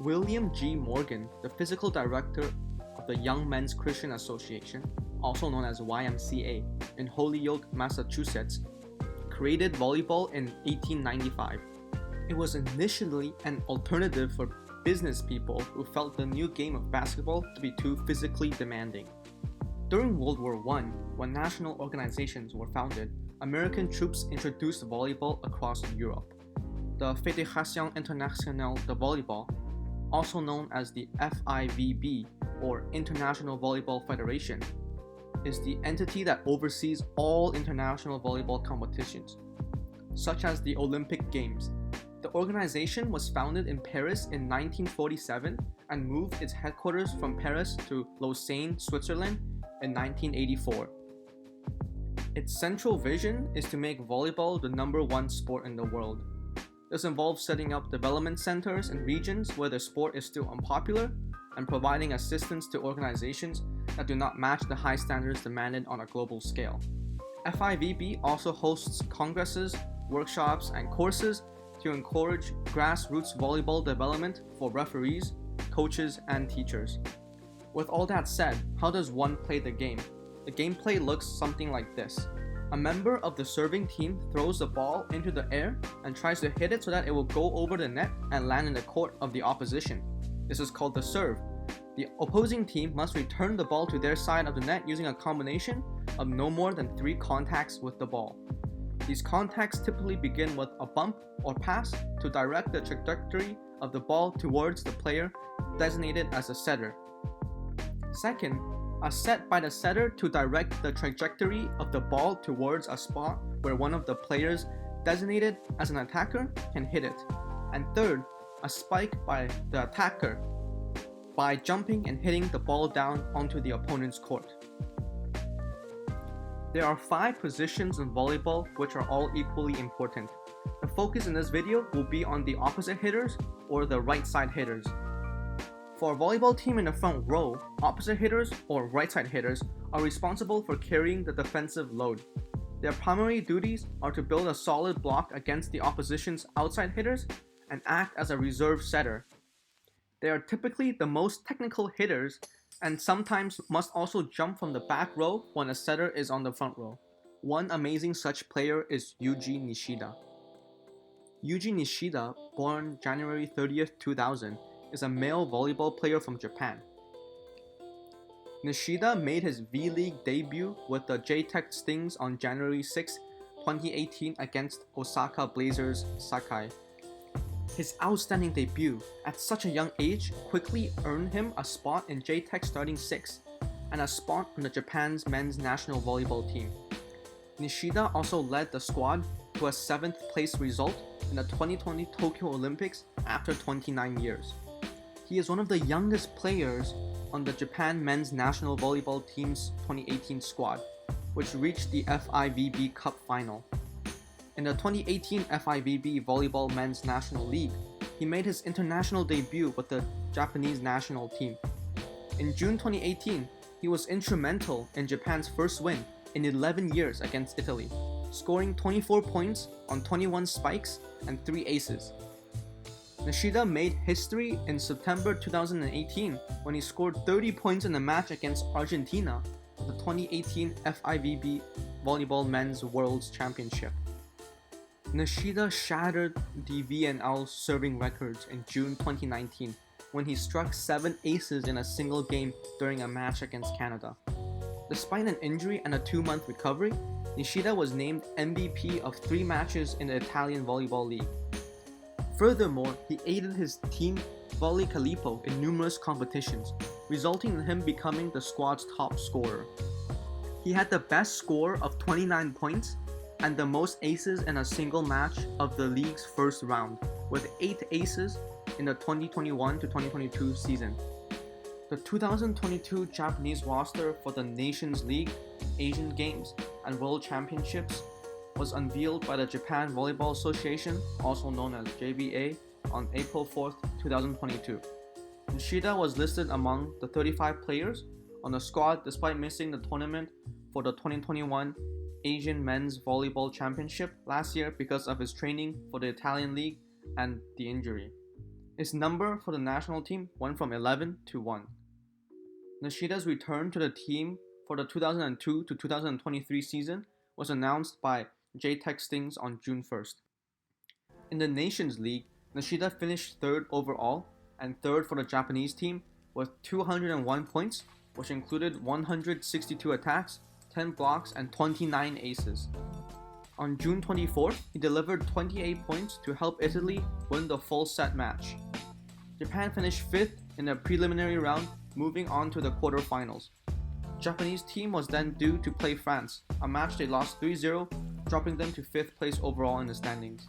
William G. Morgan, the physical director of the Young Men's Christian Association, also known as YMCA, in Holyoke, Massachusetts, created volleyball in 1895. It was initially an alternative for business people who felt the new game of basketball to be too physically demanding. During World War I, when national organizations were founded, American troops introduced volleyball across Europe. The Fédération Internationale de Volleyball, also known as the FIVB, or International Volleyball Federation, is the entity that oversees all international volleyball competitions, such as the Olympic Games. The organization was founded in Paris in 1947 and moved its headquarters from Paris to Lausanne, Switzerland in 1984. Its central vision is to make volleyball the #1 sport in the world. This involves setting up development centers in regions where the sport is still unpopular and providing assistance to organizations that do not match the high standards demanded on a global scale. FIVB also hosts congresses, workshops, and courses to encourage grassroots volleyball development for referees, coaches, and teachers. With all that said, how does one play the game? The gameplay looks something like this. A member of the serving team throws the ball into the air and tries to hit it so that it will go over the net and land in the court of the opposition. This is called the serve. The opposing team must return the ball to their side of the net using a combination of no more than 3 contacts with the ball. These contacts typically begin with a bump or pass to direct the trajectory of the ball towards the player designated as a setter. Second, a set by the setter to direct the trajectory of the ball towards a spot where one of the players designated as an attacker can hit it. And third, a spike by the attacker by jumping and hitting the ball down onto the opponent's court. There are 5 positions in volleyball which are all equally important. The focus in this video will be on the opposite hitters or the right side hitters. For a volleyball team in the front row, opposite hitters or right side hitters are responsible for carrying the defensive load. Their primary duties are to build a solid block against the opposition's outside hitters and act as a reserve setter. They are typically the most technical hitters and sometimes must also jump from the back row when a setter is on the front row. One amazing such player is Yuji Nishida. Yuji Nishida, born January 30th, 2000, is a male volleyball player from Japan. Nishida made his V-League debut with the J-Tech Stings on January 6, 2018 against Osaka Blazers Sakai. His outstanding debut at such a young age quickly earned him a spot in J-Tech starting 6 and a spot on the Japan's men's national volleyball team. Nishida also led the squad to a 7th place result in the 2020 Tokyo Olympics after 29 years. He is one of the youngest players on the Japan men's national volleyball team's 2018 squad, which reached the FIVB Cup final. In the 2018 FIVB Volleyball Men's National League, he made his international debut with the Japanese national team. In June 2018, he was instrumental in Japan's first win in 11 years against Italy, scoring 24 points on 21 spikes and 3 aces. Nishida made history in September 2018 when he scored 30 points in a match against Argentina at the 2018 FIVB Volleyball Men's World Championship. Nishida shattered the VNL serving records in June 2019 when he struck 7 aces in a single game during a match against Canada. Despite an injury and a 2-month recovery, Nishida was named MVP of 3 matches in the Italian Volleyball League. Furthermore, he aided his team Volley Calippo in numerous competitions, resulting in him becoming the squad's top scorer. He had the best score of 29 points and the most aces in a single match of the league's first round, with 8 aces in the 2021-2022 season. The 2022 Japanese roster for the Nations League, Asian Games, and World Championships was unveiled by the Japan Volleyball Association, also known as JVA, on April 4, 2022. Nishida was listed among the 35 players on the squad despite missing the tournament for the 2021 Asian Men's Volleyball Championship last year because of his training for the Italian League and the injury. His number for the national team went from 11 to 1. Nishida's return to the team for the 2002 to 2023 season was announced by J-Tech Stings on June 1st. In the Nations League, Nishida finished 3rd overall and 3rd for the Japanese team with 201 points, which included 162 attacks, 10 blocks, and 29 aces. On June 24th, he delivered 28 points to help Italy win the full set match. Japan finished 5th in the preliminary round, moving on to the quarterfinals. Japanese team was then due to play France, a match they lost 3-0, dropping them to 5th place overall in the standings.